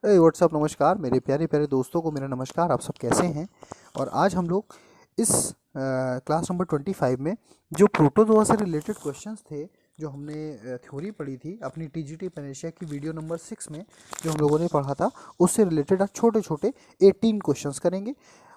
WhatsApp नमस्कार मेरे प्यारे प्यारे दोस्तों को मेरा नमस्कार। आप सब कैसे हैं? और आज हम लोग इस क्लास नंबर 25 में जो प्रोटोजोआ से रिलेटेड क्वेश्चंस थे, जो हमने थ्योरी पढ़ी थी अपनी टीजीटी पैनेशिया की वीडियो नंबर 6 में, जो हम लोगों ने पढ़ा था, उससे रिलेटेड आज छोटे छोटे 18 क्वेश्चंस करेंगे।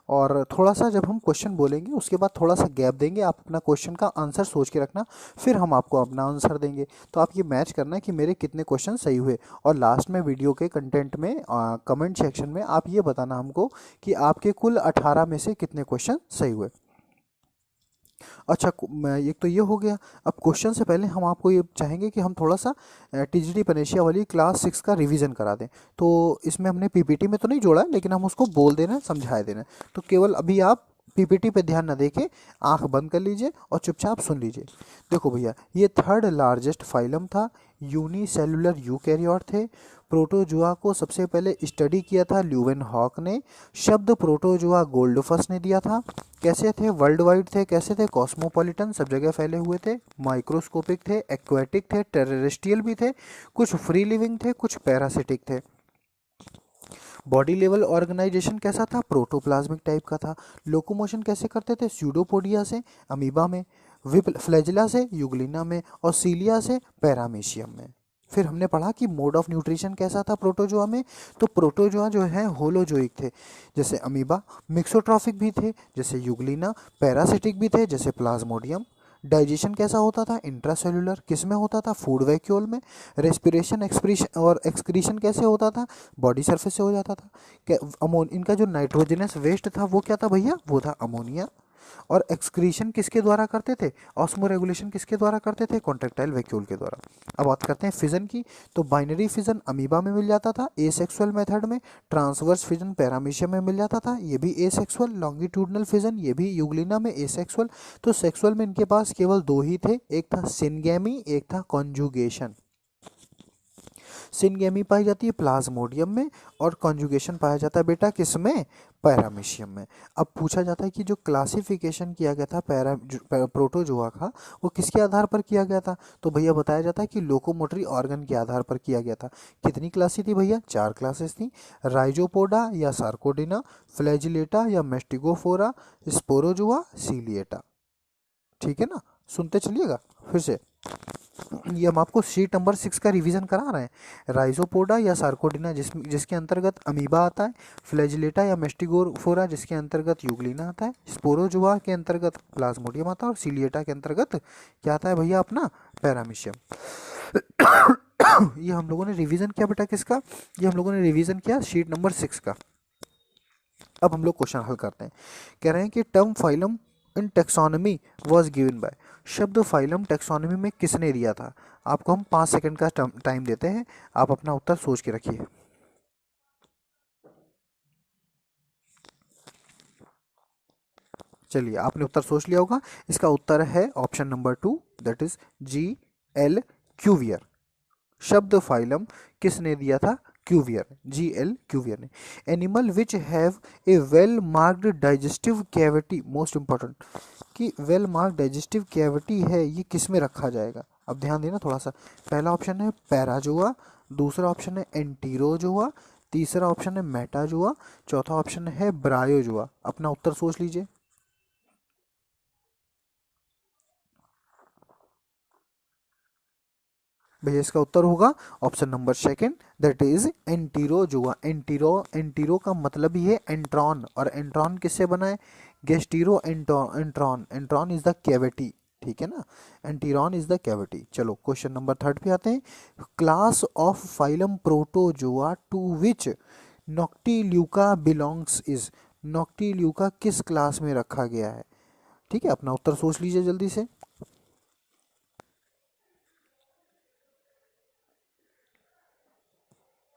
और थोड़ा सा जब हम क्वेश्चन बोलेंगे उसके बाद थोड़ा सा गैप देंगे, आप अपना क्वेश्चन का आंसर सोच के रखना, फिर हम आपको अपना आंसर देंगे। तो आप ये मैच करना है कि मेरे कितने क्वेश्चन सही हुए। और लास्ट में वीडियो के कंटेंट में कमेंट सेक्शन में आप ये बताना हमको कि आपके कुल 18 में से कितने क्वेश्चन सही हुए। अच्छा, एक तो ये हो गया। अब क्वेश्चन से पहले हम आपको ये चाहेंगे कि हम थोड़ा सा टीजीटी पनेशिया वाली क्लास 6 का रिवीजन करा दें। तो इसमें हमने पीपीटी में तो नहीं जोड़ा है, लेकिन हम उसको बोल देना, समझाए देना। तो केवल अभी आप पीपीटी पे ध्यान न देके आंख बंद कर लीजिए और चुपचाप सुन लीजिए। देखो भैया, ये थर्ड लार्जेस्ट फाइलम था, यूनिसेलुलर यूकैरियोट थे। प्रोटोजुआ को सबसे पहले स्टडी किया था ल्यूवेनहॉक ने। शब्द प्रोटोजुआ गोल्डफस ने दिया था। कैसे थे? वर्ल्ड वाइड थे। कैसे थे? कॉस्मोपॉलिटन, सब जगह फैले हुए थे। माइक्रोस्कोपिक थे, एक्वेटिक थे, टेरेस्ट्रियल भी थे, कुछ फ्री लिविंग थे, कुछ पैरासिटिक थे। बॉडी लेवल ऑर्गेनाइजेशन कैसा था? प्रोटोप्लाज्मिक टाइप का था। लोकोमोशन कैसे करते थे? स्यूडोपोडिया से अमीबा में, फ्लैजिला से यूग्लिना में, और सीलिया से पैरामीशियम में। फिर हमने पढ़ा कि मोड ऑफ न्यूट्रिशन कैसा था प्रोटोजोआ में। तो प्रोटोजोआ जो है होलोजोइक थे, जैसे अमीबा। मिक्सोट्रॉफिक भी थे, जैसे यूग्लिना। पैरासिटिक भी थे, जैसे प्लाज्मोडियम। डाइजेशन कैसा होता था? इंट्रासेलुलर। किस में होता था? फूड वैक्यूल में। रेस्पिरेशन एक्सप्रेशन और एक्सक्रीशन कैसे होता था? बॉडी सरफेस से हो जाता था। इनका जो नाइट्रोजनस वेस्ट था वो क्या था भैया? वो था अमोनिया। और एक्सक्रीशन किसके द्वारा करते थे? ऑस्मो रेगुलेशन किसके द्वारा करते थे? कॉन्ट्रेक्टाइल वैक्यूल के द्वारा। अब बात करते हैं फिजन की। तो बाइनरी फिजन अमीबा में मिल जाता था एसेक्सुअल मेथड में। ट्रांसवर्स फिजन पैरामीशियम में मिल जाता था, ये भी एसेक्सुअल। लॉन्गिट्यूडनल फिजन ये भी यूग्लिना में एसेक्सुअल। तो सेक्सुअल में इनके पास केवल दो ही थे, एक था सिनगेमी, एक था कॉन्जुगेशन। सिनगेमी पाई जाती है प्लाज्मोडियम में, और कॉन्जुगेशन पाया जाता है बेटा किसमें? पैरामीशियम में। अब पूछा जाता है कि जो क्लासिफिकेशन किया गया था प्रोटोजोआ का, वो किसके आधार पर किया गया था? तो भैया बताया जाता है कि लोकोमोटरी ऑर्गन के आधार पर किया गया था। कितनी क्लासेस थी भैया? 4 क्लासेस थी। राइजोपोडा या सार्कोडिना, फ्लैजिलेटा या मेस्टिगोफोरा, स्पोरोजुआ, सीलिएटा। ठीक है ना? सुनते चलिएगा फिर से। ये हम आपको शीट नंबर 6 का रिवीजन करा रहे हैं। राइजोपोडा या सार्कोडिना जिसके अंतर्गत अमीबा आता है। फ्लैजिलेटा या मेस्टिगोफोरा जिसके अंतर्गत यूग्लिना आता है। स्पोरोजुआ के अंतर्गत प्लाज्मोडियम आता है। और सीलिएटा के अंतर्गत क्या आता है भैया? अपना पैरामीशियम। ये हम लोगों ने रिवीजन किया बेटा किसका? ये हम लोगों ने रिवीजन किया शीट नंबर 6 का। अब हम लोग क्वेश्चन हल करते हैं। कह रहे हैं कि term phylum in taxonomy was given by. शब्द फाइलम टेक्सोनॉमी में किसने दिया था? आपको हम 5 सेकंड का टाइम देते हैं, आप अपना उत्तर सोच के रखिए। चलिए, आपने उत्तर सोच लिया होगा। इसका उत्तर है option number 2, that is G.L. Cuvier. शब्द फाइलम किसने दिया था? Cuvier, G.L. क्यूवियर ने। Animal which have a well marked digestive cavity, most important, कि वेल मार्क्ड डाइजेस्टिव कैविटी है, ये किस में रखा जाएगा? अब ध्यान देना थोड़ा सा। पहला ऑप्शन है पैराजोआ, दूसरा ऑप्शन है एंटीरोजोआ, तीसरा ऑप्शन है मेटाजोआ, चौथा ऑप्शन है ब्रायोजोआ। अपना उत्तर सोच लीजिए। भैया इसका उत्तर होगा option number second, that is enterozoa. Entero का मतलब ही है एंट्रॉन, और एंट्रॉन किससे बना है? Gastro enteron. Enteron is the cavity, ठीक है ना? Enteron is the cavity. चलो क्वेश्चन नंबर 3 पे आते हैं। Class of phylum protozoa to which noctiluca belongs is. नॉक्टिल्यूका किस क्लास में रखा गया है? ठीक है, अपना उत्तर सोच लीजिए जल्दी से।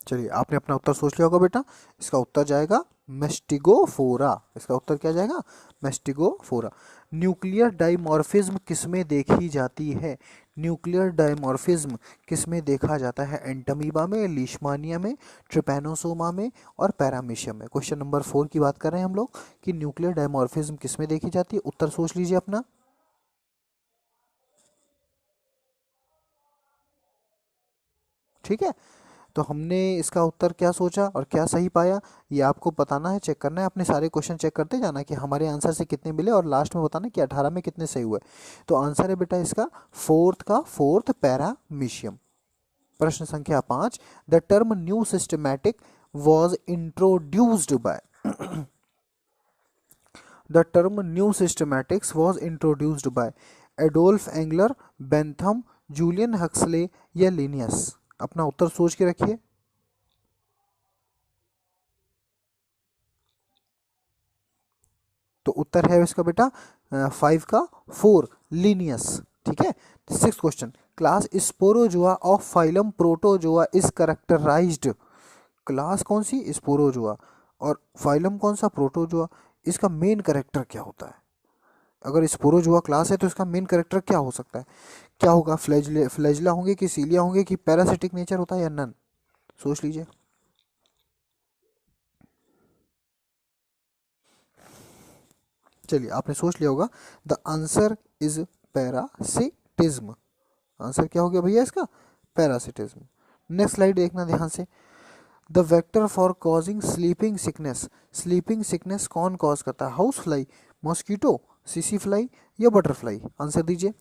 चलिए, आपने अपना उत्तर सोच लिया होगा बेटा। इसका उत्तर जाएगा मेस्टिगोफोरा। इसका उत्तर क्या जाएगा? मेस्टिगोफोरा। न्यूक्लियर डाइमॉर्फिज्म किसमें देखी जाती है? न्यूक्लियर डाइमॉर्फिज्म किसमें देखा जाता है? एंटमीबा में, लीशमानिया में, ट्रिपैनोसोमा में, और पैरामीशियम में। क्वेश्चन नंबर 4 की बात कर रहे हैं हम लोग कि न्यूक्लियर डाइमॉर्फिज्म किसमें देखी जाती है। उत्तर सोच लीजिए अपना। ठीक है, तो हमने इसका उत्तर क्या सोचा और क्या सही पाया ये आपको बताना है, चेक करना है, अपने सारे क्वेश्चन चेक करते जाना कि हमारे आंसर से कितने मिले और लास्ट में बताना कि 18 में कितने सही हुए। तो आंसर है बेटा इसका फोर्थ पैरामीशियम। प्रश्न संख्या 5, the term new systematic was introduced by the term new systematics was introduced by Adolf Engler, Bentham, Julian Huxley या लिनियस। अपना उत्तर सोच के रखिए। तो उत्तर है इसका बेटा 5 का 4 लिनियस। ठीक है। 6th question, class sporozoa of phylum protozoa is characterized. Class कौन सी? स्पोरोजोआ। और फाइलम कौन सा? प्रोटोजोआ। इसका मेन कैरेक्टर क्या होता है? अगर स्पोरोजोआ क्लास है तो इसका मेन कैरेक्टर क्या हो सकता है? क्या होगा? फ्लैजिला होंगे कि सीलिया होंगे कि पैरासिटिक नेचर होता है या नन? सोच लीजिए। चलिए आपने सोच लिया होगा। The answer is parasitism. Answer क्या हो गया भैया इसका? पैरासिटिज्म। नेक्स्ट स्लाइड देखना ध्यान से। The vector for causing sleeping sickness. Sleeping sickness कौन कॉज करता है? हाउस फ्लाई, मॉस्किटो, सीसी फ्लाई या बटरफ्लाई? आंसर दीजिए।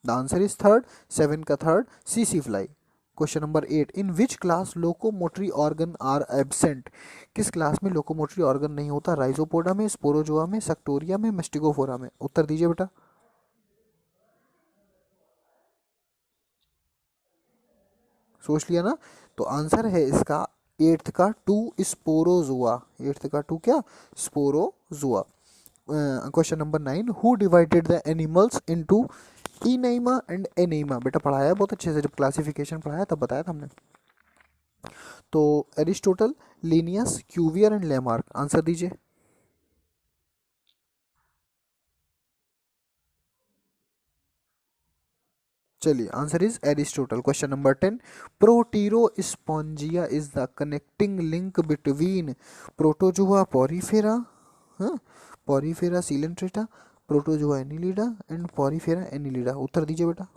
द आंसर इज थर्ड, 7 का थर्ड, सीसी fly. Question number 8, in which class locomotory organ are absent. किस क्लास में लोकोमोटरी ऑर्गन नहीं होता? राइजोपोडा में, स्पोरोजोआ में, सेक्टोरिया में, मेस्टिगोफोरा में? उत्तर दीजिए बेटा। सोच लिया ना? तो आंसर है इसका 8th का 2 स्पोरोजोआ। 8th का 2 क्या? Sporozoa. Question number 9, who divided the animals into enema and enema. बेटा पढ़ाया बहुत अच्छे से, जब क्लासिफिकेशन पढ़ाया तब बताया था हमने। तो Aristotle, Linnaeus, Cuvier and Lamarck. Answer दीजिए। चलिए answer is Aristotle. Question number 10, proterospongia is the connecting link between protozoa porifera, porifera coelenterata, protozoa annelida and porifera annelida. उत्तर दीजिए बेटा।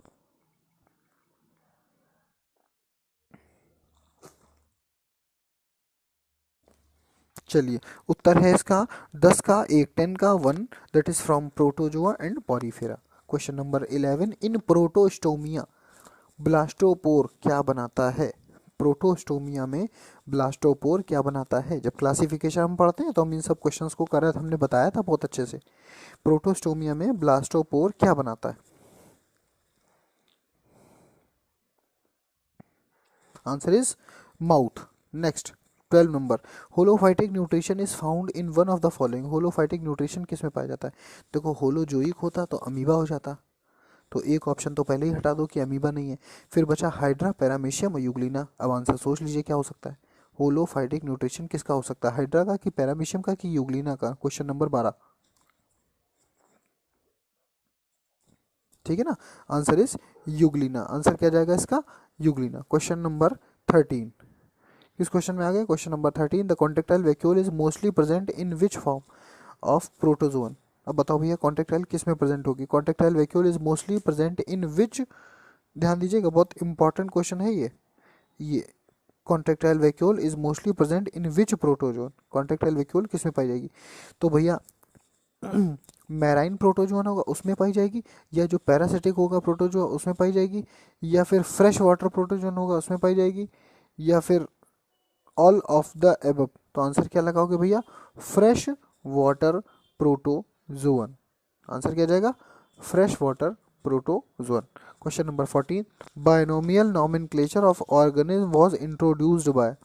चलिए उत्तर है इसका 10 का 1, 10 का 1, that is from protozoa and Porifera. Question number 11, in Protostomia blastopore क्या बनाता है? प्रोटोस्टोमिया में ब्लास्टोपोर क्या बनाता है? जब क्लासिफिकेशन हम पढ़ते हैं तो हम इन सब क्वेश्चंस को कर रहे थे, हमने बताया था बहुत अच्छे से। प्रोटोस्टोमिया में ब्लास्टोपोर क्या बनाता है? Answer is mouth. Next 12 number, holophytic nutrition is found in one of the following. Holophytic nutrition किस में पाया जाता है? देखो होलोजोइक होता तो अमीबा हो जाता, तो एक ऑप्शन तो पहले ही हटा दो कि अमीबा नहीं है। फिर बचा हाइड्रा, पैरामीशियम और यूग्लिना। अब आंसर सोच लीजिए क्या हो सकता है? होलोफाइटिक न्यूट्रिशन किसका हो सकता है? हाइड्रा का कि पैरामीशियम का कि यूग्लिना का? Question number 12। ठीक है ना? Answer is Euglena. आंसर क्या जाएगा इसका? यूग्लिना। क्वेश्चन नंबर 13, किस क्वेश्चन में आ गए? Question number 13, the contractile vacuole is mostly present in which form of protozoan. अब बताओ भैया कॉन्ट्रेक्टाइल किस में प्रेजेंट होगी? Contractile vacuole is mostly present in which, ध्यान दीजिएगा बहुत इंपॉर्टेंट क्वेश्चन है ये contractile vacuole is mostly present in which protozoan. Contractile vacuole किस में पाई जाएगी? तो भैया मैराइन प्रोटोजोन होगा उसमें पाई जाएगी, या जो पैरासिटिक होगा प्रोटोजोन उसमें पाई जाएगी, या फिर फ्रेश वाटर प्रोटोजोन होगा उसमें पाई जाएगी, या फिर ऑल ऑफ द एबव। तो आंसर क्या लगाओगे भैया? Fresh water protozoan. आंसर क्या जाएगा? Fresh water protozoan. Question number 14, binomial nomenclature of organism was introduced by.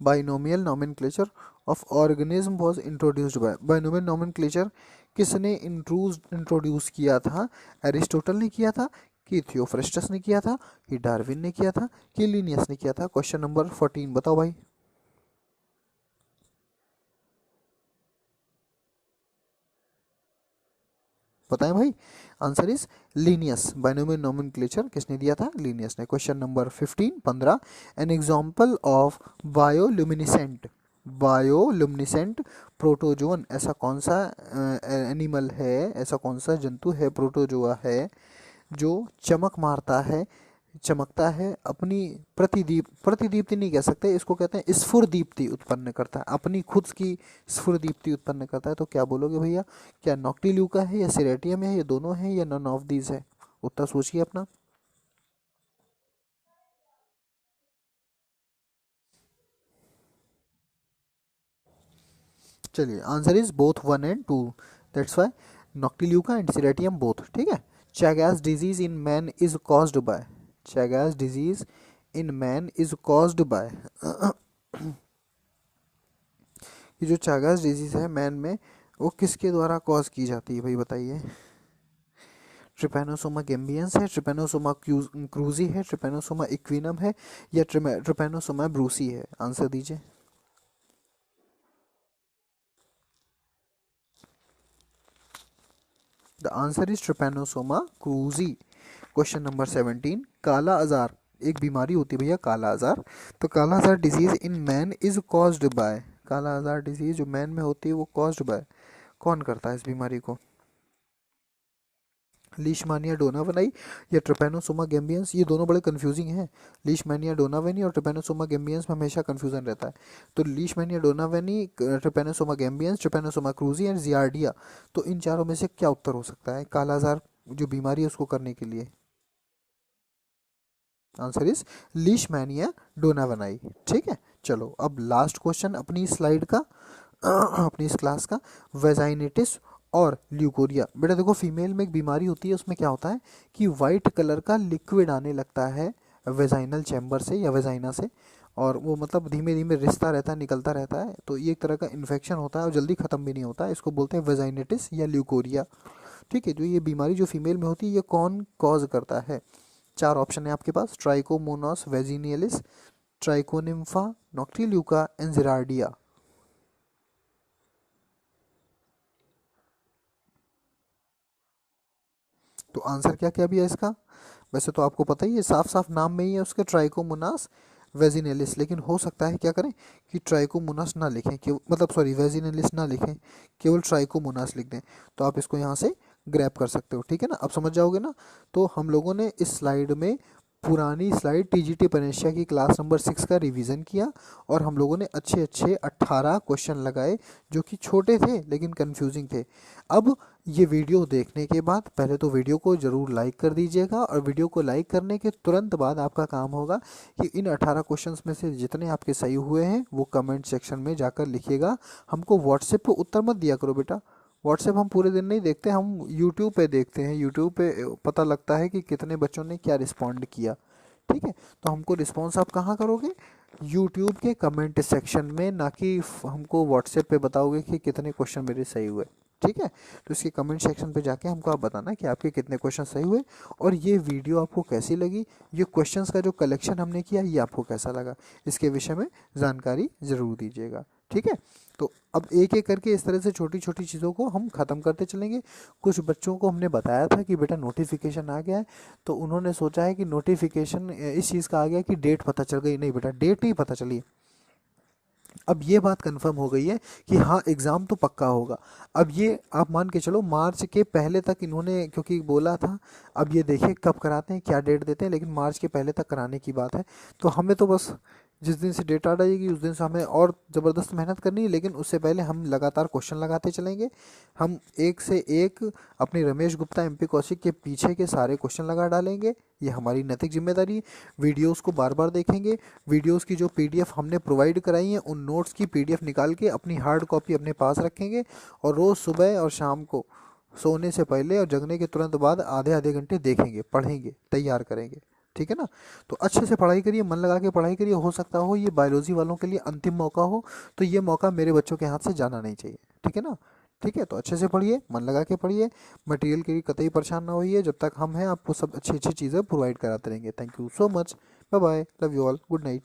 Binomial nomenclature of organism was introduced by. Binomial nomenclature किसने इंट्रोड्यूस किया था? Aristotle ने किया था कि थियोफ्रेस्टस ने किया था कि डार्विन ने किया था कि लिनियस ने किया था? क्वेश्चन नंबर 14 बताओ भाई। बताएं भाई। Answer is Linnaeus. Binomial nomenclature किसने दिया था? लीनियस ने। Question number 15, an example of bioluminescent, bioluminescent protozoan ऐसा कौन सा एनिमल है, ऐसा कौन सा जंतु है, प्रोटोजोआ है जो चमक मारता है, चमकता है, अपनी प्रतिदीप्ति नहीं कह सकते, इसको कहते हैं स्फुरदीप्ति उत्पन्न करता है, अपनी खुद की स्फुरदीप्ति उत्पन्न करता है। तो क्या बोलोगे भैया, क्या नॉक्टिल्यूका है या सिरेटियम है, ये दोनों है या नन ऑफ दीज है? उत्तर सोचिए अपना। चलिए, answer is both 1 and 2, that's why noctiluca and ceratium both. ठीक है। Chagas disease in man is caused by, Chagas disease in man is caused by, ये जो चैगास डिजीज है मैन में, वो किसके द्वारा कॉज की जाती है भाई बताइए? ट्रिपैनोसोमा गेम्बियंस है, ट्रिपैनोसोमा क्रूजी है, ट्रिपैनोसोमा इक्विनम है, या ट्रिपैनोसोमा ब्रूसी है? आंसर दीजिए। The answer is Trypanosoma cruzi. Question number 17, काला आजार एक बीमारी होती है भैया, काला आजार। तो काला आजार disease in man is caused bye, काला आजार डिजीज जो मैन में होती है वो कॉज्ड बाय, कौन करता है इस बीमारी को? लीशमानिया डोनावनाई या ट्रिपैनोसोमा गेम्बियंस? ये दोनों बड़े कंफ्यूजिंग हैं। लीशमानिया डोनावेनी और ट्रिपैनोसोमा गेम्बियंस में हमेशा कंफ्यूजन रहता है। तो leishmania donovani, trypanosoma gambiense, trypanosoma cruzi and giardia, तो इन चारों में से क्या उत्तर हो सकता है काला आजार जो बीमारी है उसको करने के लिए? Answer is leishmania donovani. ठीक है। चलो अब लास्ट क्वेश्चन अपनी स्लाइड का, अपनी इस क्लास का, वेजाइनिटिस और ल्यूकोरिया। बेटा देखो, फीमेल में एक बीमारी होती है, उसमें क्या होता है कि वाइट कलर का लिक्विड आने लगता है वेजाइनल चैम्बर से या वेजाइना से, और वो मतलब धीमे धीमे रिश्ता रहता है, निकलता रहता है। तो ये एक तरह का इन्फेक्शन होता है और जल्दी ख़त्म भी नहीं होता है, इसको बोलते हैं वेजाइनिटिस या ल्यूकोरिया। ठीक है। जो ये बीमारी जो फीमेल में होती है, ये कौन कॉज करता है? चार ऑप्शन है आपके पास, ट्राइकोमोनास वेजिनियलिस, ट्राइकोनिम्फा, नॉक्टिल्यूका, एंजिरार्डिया। तो आंसर क्या क्या भी है इसका? वैसे तो आपको पता ही है, साफ साफ नाम में ही है उसके, ट्राइकोमोनास वेजिनेलिस। लेकिन हो सकता है क्या करें कि ट्राइकोमोनास ना लिखें, केवल मतलब सॉरी वेजिनेलिस ना लिखें, केवल ट्राइकोमोनास लिख दें। तो आप इसको यहाँ से ग्रैब कर सकते हो। ठीक है ना, अब समझ जाओगे ना। तो हम लोगों ने इस स्लाइड में पुरानी स्लाइड टीजीटी पनेशिया की क्लास नंबर 6 का रिवीजन किया, और हम लोगों ने अच्छे अच्छे 18 क्वेश्चन लगाए जो कि छोटे थे लेकिन कंफ्यूजिंग थे। अब ये वीडियो देखने के बाद पहले तो वीडियो को ज़रूर लाइक कर दीजिएगा, और वीडियो को लाइक करने के तुरंत बाद आपका काम होगा कि इन 18 क्वेश्चंस में से जितने आपके सही हुए हैं वो कमेंट सेक्शन में जाकर लिखिएगा। हमको व्हाट्सएप पे उत्तर मत दिया करो बेटा, व्हाट्सएप हम पूरे दिन नहीं देखते, हम यूट्यूब पे देखते हैं। यूट्यूब पे पता लगता है कि कितने बच्चों ने क्या रिस्पॉन्ड किया। ठीक है। तो हमको रिस्पॉन्स आप कहाँ करोगे? यूट्यूब के कमेंट सेक्शन में, ना कि हमको व्हाट्सएप पे बताओगे कि कितने क्वेश्चन मेरे सही हुए। ठीक है। तो इसके कमेंट सेक्शन पे जाके हमको आप बताना कि आपके कितने क्वेश्चन सही हुए, और ये वीडियो आपको कैसी लगी, ये क्वेश्चंस का जो कलेक्शन हमने किया ये आपको कैसा लगा, इसके विषय में जानकारी ज़रूर दीजिएगा। ठीक है। तो अब एक एक करके इस तरह से छोटी छोटी चीज़ों को हम ख़त्म करते चलेंगे। कुछ बच्चों को हमने बताया था कि बेटा नोटिफिकेशन आ गया है, तो उन्होंने सोचा है कि नोटिफिकेशन इस चीज़ का आ गया कि डेट पता चल गई। नहीं बेटा, डेट नहीं पता चली। अब ये बात कंफर्म हो गई है कि हाँ एग्ज़ाम तो पक्का होगा। अब ये आप मान के चलो मार्च के पहले तक इन्होंने क्योंकि बोला था, अब ये देखिए कब कराते हैं, क्या डेट देते हैं, लेकिन मार्च के पहले तक कराने की बात है। तो हमें तो बस जिस दिन से डेट आ जाएगी उस दिन से हमें और ज़बरदस्त मेहनत करनी है, लेकिन उससे पहले हम लगातार क्वेश्चन लगाते चलेंगे। हम एक से एक अपनी रमेश गुप्ता एमपी कौशिक के पीछे के सारे क्वेश्चन लगा डालेंगे, ये हमारी नैतिक जिम्मेदारी है। वीडियोस को बार बार देखेंगे, वीडियोस की जो पीडीएफ हमने प्रोवाइड कराई है उन नोट्स की पीडीएफ निकाल के अपनी हार्ड कॉपी अपने पास रखेंगे, और रोज़ सुबह और शाम को सोने से पहले और जगने के तुरंत बाद आधे आधे घंटे देखेंगे, पढ़ेंगे, तैयार करेंगे। ठीक है ना। तो अच्छे से पढ़ाई करिए, मन लगा के पढ़ाई करिए। हो सकता हो ये बायोलॉजी वालों के लिए अंतिम मौका हो, तो ये मौका मेरे बच्चों के हाथ से जाना नहीं चाहिए। ठीक है ना। ठीक है। तो अच्छे से पढ़िए, मन लगा के पढ़िए, मटेरियल के लिए कतई परेशान ना होइए। जब तक हम हैं आपको सब अच्छी अच्छी चीज़ें प्रोवाइड कराते रहेंगे। Thank you so much, bye bye, love you all, good night.